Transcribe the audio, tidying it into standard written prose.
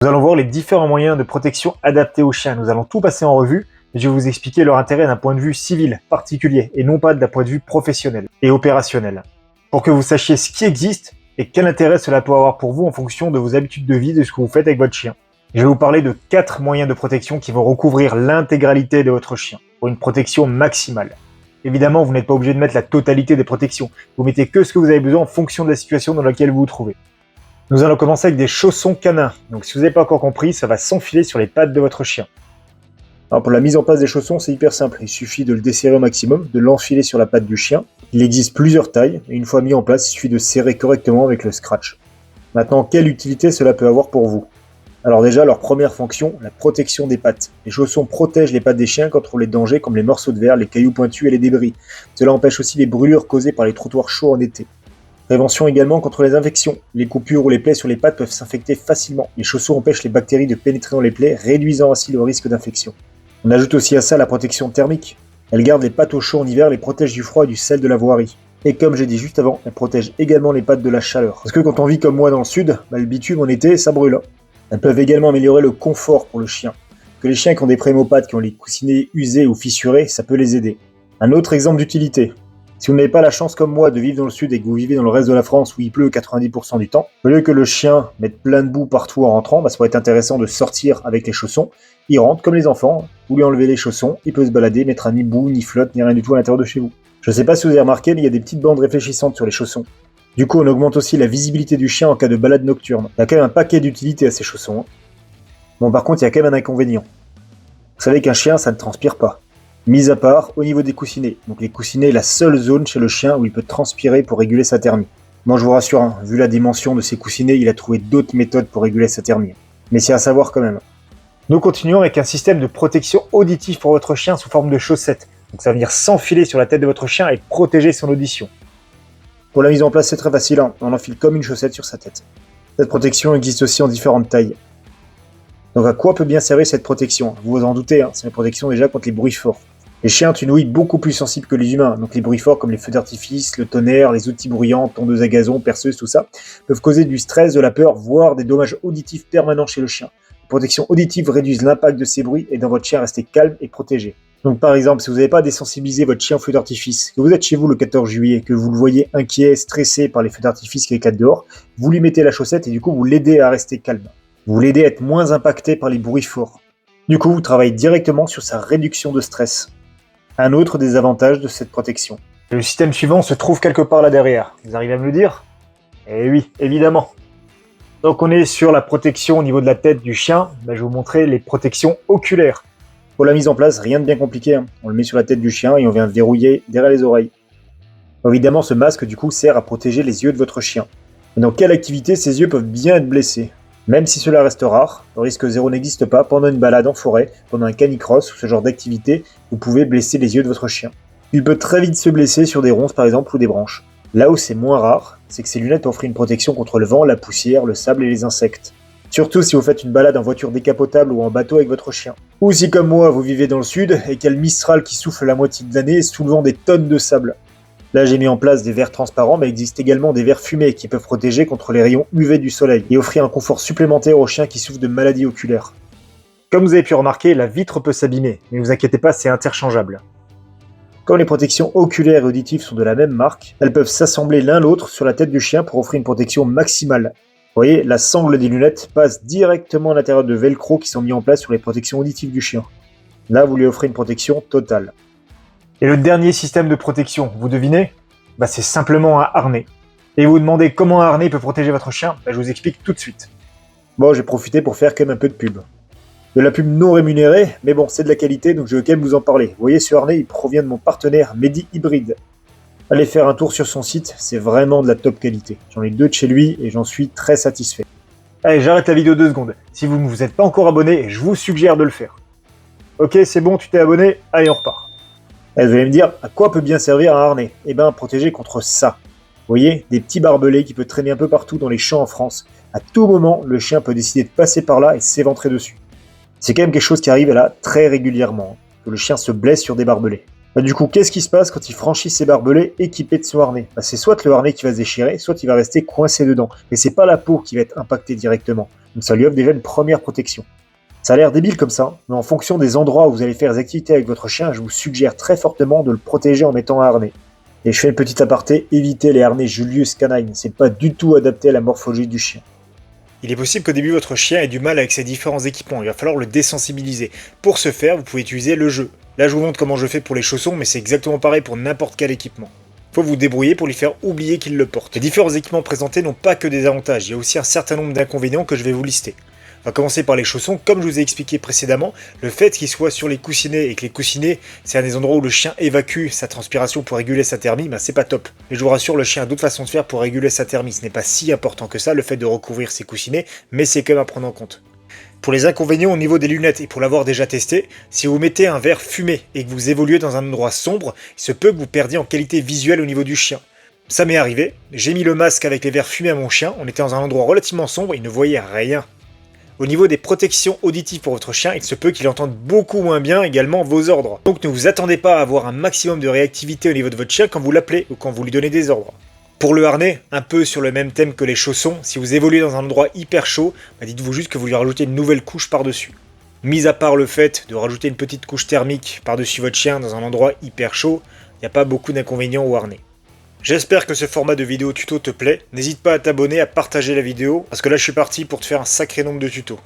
Nous allons voir les différents moyens de protection adaptés aux chiens. Nous allons tout passer en revue et je vais vous expliquer leur intérêt d'un point de vue civil, particulier, et non pas d'un point de vue professionnel et opérationnel. Pour que vous sachiez ce qui existe et quel intérêt cela peut avoir pour vous en fonction de vos habitudes de vie, de ce que vous faites avec votre chien. Je vais vous parler de 4 moyens de protection qui vont recouvrir l'intégralité de votre chien, pour une protection maximale. Évidemment, vous n'êtes pas obligé de mettre la totalité des protections. Vous mettez que ce que vous avez besoin en fonction de la situation dans laquelle vous vous trouvez. Nous allons commencer avec des chaussons canins. Donc si vous n'avez pas encore compris, ça va s'enfiler sur les pattes de votre chien. Alors pour la mise en place des chaussons, c'est hyper simple. Il suffit de le desserrer au maximum, de l'enfiler sur la patte du chien. Il existe plusieurs tailles, et une fois mis en place, il suffit de serrer correctement avec le scratch. Maintenant, quelle utilité cela peut avoir pour vous? Alors déjà, leur première fonction, la protection des pattes. Les chaussons protègent les pattes des chiens contre les dangers comme les morceaux de verre, les cailloux pointus et les débris. Cela empêche aussi les brûlures causées par les trottoirs chauds en été. Prévention également contre les infections. Les coupures ou les plaies sur les pattes peuvent s'infecter facilement. Les chaussons empêchent les bactéries de pénétrer dans les plaies, réduisant ainsi le risque d'infection. On ajoute aussi à ça la protection thermique. Elle garde les pattes au chaud en hiver, les protège du froid et du sel de la voirie. Et comme j'ai dit juste avant, elle protège également les pattes de la chaleur. Parce que quand on vit comme moi dans le sud, le bitume en été, ça brûle. Elles peuvent également améliorer le confort pour le chien. Que les chiens qui ont des prémopates, qui ont les coussinets usés ou fissurés, ça peut les aider. Un autre exemple d'utilité. Si vous n'avez pas la chance comme moi de vivre dans le sud et que vous vivez dans le reste de la France où il pleut 90% du temps, au lieu que le chien mette plein de boue partout en rentrant, ça pourrait être intéressant de sortir avec les chaussons. Il rentre comme les enfants, vous lui enlevez les chaussons, il peut se balader, mettre ni boue, ni flotte, ni rien du tout à l'intérieur de chez vous. Je ne sais pas si vous avez remarqué, mais il y a des petites bandes réfléchissantes sur les chaussons. Du coup, on augmente aussi la visibilité du chien en cas de balade nocturne. Il y a quand même un paquet d'utilités à ces chaussons. Bon, par contre, il y a quand même un inconvénient. Vous savez qu'un chien, ça ne transpire pas. Mis à part au niveau des coussinets. Donc les coussinets est la seule zone chez le chien où il peut transpirer pour réguler sa thermie. Moi je vous rassure, vu la dimension de ces coussinets, il a trouvé d'autres méthodes pour réguler sa thermie. Mais c'est à savoir quand même. Nous continuons avec un système de protection auditive pour votre chien sous forme de chaussettes. Donc ça va venir s'enfiler sur la tête de votre chien et protéger son audition. Pour la mise en place c'est très facile, on enfile comme une chaussette sur sa tête. Cette protection existe aussi en différentes tailles. Donc à quoi peut bien servir cette protection? Vous vous en doutez, c'est une protection déjà contre les bruits forts. Les chiens ont une ouïe beaucoup plus sensible que les humains, donc les bruits forts comme les feux d'artifice, le tonnerre, les outils bruyants, tondeuses à gazon, perceuses, tout ça, peuvent causer du stress, de la peur, voire des dommages auditifs permanents chez le chien. Les protections auditives réduisent l'impact de ces bruits et dans votre chien rester calme et protégé. Donc par exemple, si vous n'avez pas désensibilisé votre chien aux feux d'artifice, que vous êtes chez vous le 14 juillet, que vous le voyez inquiet, stressé par les feux d'artifice qui éclatent dehors, vous lui mettez la chaussette et du coup vous l'aidez à rester calme. Vous l'aidez à être moins impacté par les bruits forts. Du coup, vous travaillez directement sur sa réduction de stress. Un autre des avantages de cette protection. Le système suivant se trouve quelque part là derrière. Vous arrivez à me le dire? Eh oui, évidemment. Donc on est sur la protection au niveau de la tête du chien. Je vais vous montrer les protections oculaires. Pour la mise en place, rien de bien compliqué. On le met sur la tête du chien et on vient verrouiller derrière les oreilles. Évidemment, ce masque du coup sert à protéger les yeux de votre chien. Et dans quelle activité ces yeux peuvent bien être blessés? Même si cela reste rare, le risque zéro n'existe pas. Pendant une balade en forêt, pendant un canicross ou ce genre d'activité, vous pouvez blesser les yeux de votre chien. Il peut très vite se blesser sur des ronces par exemple ou des branches. Là où c'est moins rare, c'est que ces lunettes offrent une protection contre le vent, la poussière, le sable et les insectes. Surtout si vous faites une balade en voiture décapotable ou en bateau avec votre chien. Ou si comme moi vous vivez dans le sud et qu'il y a le Mistral qui souffle la moitié de l'année soulevant des tonnes de sable. Là, j'ai mis en place des verres transparents, mais il existe également des verres fumés qui peuvent protéger contre les rayons UV du soleil et offrir un confort supplémentaire aux chiens qui souffrent de maladies oculaires. Comme vous avez pu remarquer, la vitre peut s'abîmer, mais ne vous inquiétez pas, c'est interchangeable. Comme les protections oculaires et auditives sont de la même marque, elles peuvent s'assembler l'un l'autre sur la tête du chien pour offrir une protection maximale. Vous voyez, la sangle des lunettes passe directement à l'intérieur de velcro qui sont mis en place sur les protections auditives du chien. Là, vous lui offrez une protection totale. Et le dernier système de protection, vous devinez? C'est simplement un harnais. Et vous vous demandez comment un harnais peut protéger votre chien? Je vous explique tout de suite. Bon, j'ai profité pour faire quand même un peu de pub. De la pub non rémunérée, mais bon, c'est de la qualité, donc je veux quand même vous en parler. Vous voyez, ce harnais, il provient de mon partenaire Medi Hybrid. Allez faire un tour sur son site, c'est vraiment de la top qualité. J'en ai 2 de chez lui et j'en suis très satisfait. Allez, j'arrête la vidéo 2 secondes. Si vous ne vous êtes pas encore abonné, je vous suggère de le faire. Ok, c'est bon, tu t'es abonné, allez, on repart. Vous allez me dire, à quoi peut bien servir un harnais? Protéger contre ça. Vous voyez, des petits barbelés qui peuvent traîner un peu partout dans les champs en France. À tout moment, le chien peut décider de passer par là et s'éventrer dessus. C'est quand même quelque chose qui arrive là très régulièrement, que le chien se blesse sur des barbelés. Du coup, qu'est-ce qui se passe quand il franchit ses barbelés équipés de son harnais? C'est soit le harnais qui va se déchirer, soit il va rester coincé dedans. Mais c'est pas la peau qui va être impactée directement. Donc ça lui offre déjà une première protection. Ça a l'air débile comme ça, mais en fonction des endroits où vous allez faire des activités avec votre chien, je vous suggère très fortement de le protéger en mettant un harnais. Et je fais une petite aparté, évitez les harnais Julius Canine, c'est pas du tout adapté à la morphologie du chien. Il est possible qu'au début votre chien ait du mal avec ses différents équipements, il va falloir le désensibiliser. Pour ce faire, vous pouvez utiliser le jeu. Là je vous montre comment je fais pour les chaussons, mais c'est exactement pareil pour n'importe quel équipement. Faut vous débrouiller pour lui faire oublier qu'il le porte. Les différents équipements présentés n'ont pas que des avantages, il y a aussi un certain nombre d'inconvénients que je vais vous lister. On va commencer par les chaussons. Comme je vous ai expliqué précédemment, le fait qu'ils soient sur les coussinets et que les coussinets, c'est un des endroits où le chien évacue sa transpiration pour réguler sa thermie, c'est pas top. Et je vous rassure, le chien a d'autres façons de faire pour réguler sa thermie. Ce n'est pas si important que ça, le fait de recouvrir ses coussinets, mais c'est quand même à prendre en compte. Pour les inconvénients au niveau des lunettes, et pour l'avoir déjà testé, si vous mettez un verre fumé et que vous évoluez dans un endroit sombre, il se peut que vous perdiez en qualité visuelle au niveau du chien. Ça m'est arrivé, j'ai mis le masque avec les verres fumés à mon chien, on était dans un endroit relativement sombre, il ne voyait rien. Au niveau des protections auditives pour votre chien, il se peut qu'il entende beaucoup moins bien également vos ordres. Donc ne vous attendez pas à avoir un maximum de réactivité au niveau de votre chien quand vous l'appelez ou quand vous lui donnez des ordres. Pour le harnais, un peu sur le même thème que les chaussons, si vous évoluez dans un endroit hyper chaud, dites-vous juste que vous lui rajoutez une nouvelle couche par-dessus. Mis à part le fait de rajouter une petite couche thermique par-dessus votre chien dans un endroit hyper chaud, il n'y a pas beaucoup d'inconvénients au harnais. J'espère que ce format de vidéo tuto te plaît, n'hésite pas à t'abonner, à partager la vidéo, parce que là je suis parti pour te faire un sacré nombre de tutos.